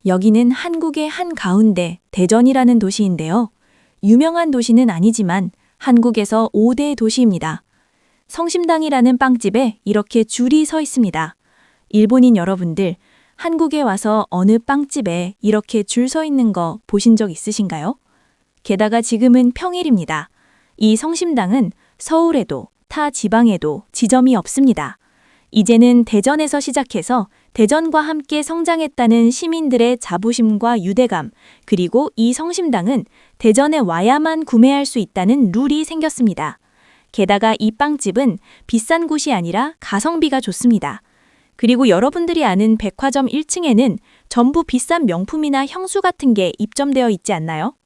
여기는 한국의 한가운데 대전이라는 도시인데요. 유명한 도시는 아니지만 한국에서 5대 도시입니다. 성심당이라는 빵집에 이렇게 줄이 서 있습니다. 일본인 여러분들, 한국에 와서 어느 빵집에 이렇게 줄 서 있는 거 보신 적 있으신가요? 게다가 지금은 평일입니다. 이 성심당은 서울에도 타 지방에도 지점이 없습니다. 이제는 대전에서 시작해서 대전과 함께 성장했다는 시민들의 자부심과 유대감, 그리고 이 성심당은 대전에 와야만 구매할 수 있다는 룰이 생겼습니다. 게다가 이 빵집은 비싼 곳이 아니라 가성비가 좋습니다. 그리고 여러분들이 아는 백화점 1층에는 전부 비싼 명품이나 향수 같은 게 입점되어 있지 않나요?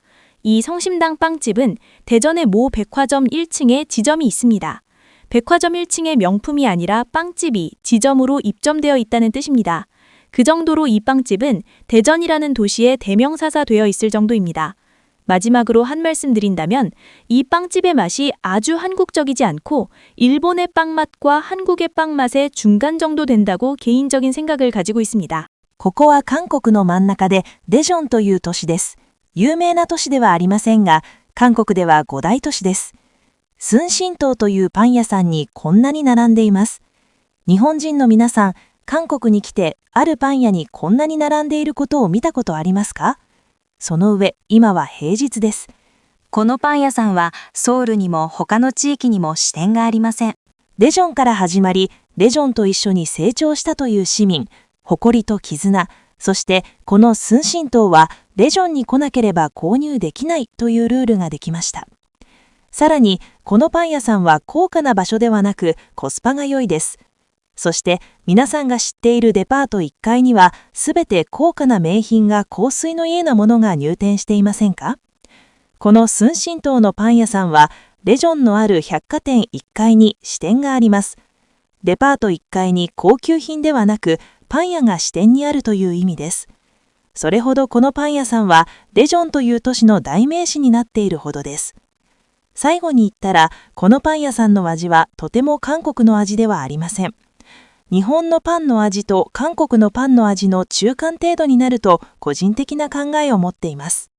이 성심당 빵집은 대전의 모 백화점 1층에 지점이 있습니다. 백화점 1층의 명품이 아니라 빵집이 지점으로 입점되어 있다는 뜻입니다. 그 정도로 이 빵집은 대전이라는 도시의 대명사가 되어 있을 정도입니다. 마지막으로 한 말씀 드린다면 이 빵집의 맛이 아주 한국적이지 않고 일본의 빵 맛과 한국의 빵 맛의 중간 정도 된다고 개인적인 생각을 가지고 있습니다. ここは韓国の真ん中でデジョンという都市です。有名な都市ではありませんが、韓国では5大都市です。寸心島というパン屋さんにこんなに並んでいます。日本人の皆さん、韓国に来てあるパン屋にこんなに並んでいることを見たことありますか？その上、今は平日です。このパン屋さんはソウルにも他の地域にも支店がありません。デジョンから始まり、デジョンと一緒に成長したという市民、誇りと絆、そしてこの寸心島はデジョンに来なければ購入できないというルールができました。さらに、このパン屋さんは高価な場所ではなくコスパが良いです。そして皆さんが知っているデパート1階にはすべて高価な名品が香水のようなものが入店していませんか？この寸心島のパン屋さんはレジョンのある百貨店1階に支店があります。デパート1階に高級品ではなくパン屋が支店にあるという意味です。それほどこのパン屋さんはレジョンという都市の代名詞になっているほどです。最後に言ったら、このパン屋さんの味はとても韓国の味ではありません。日本のパンの味と韓国のパンの味の中間程度になると個人的な考えを持っています。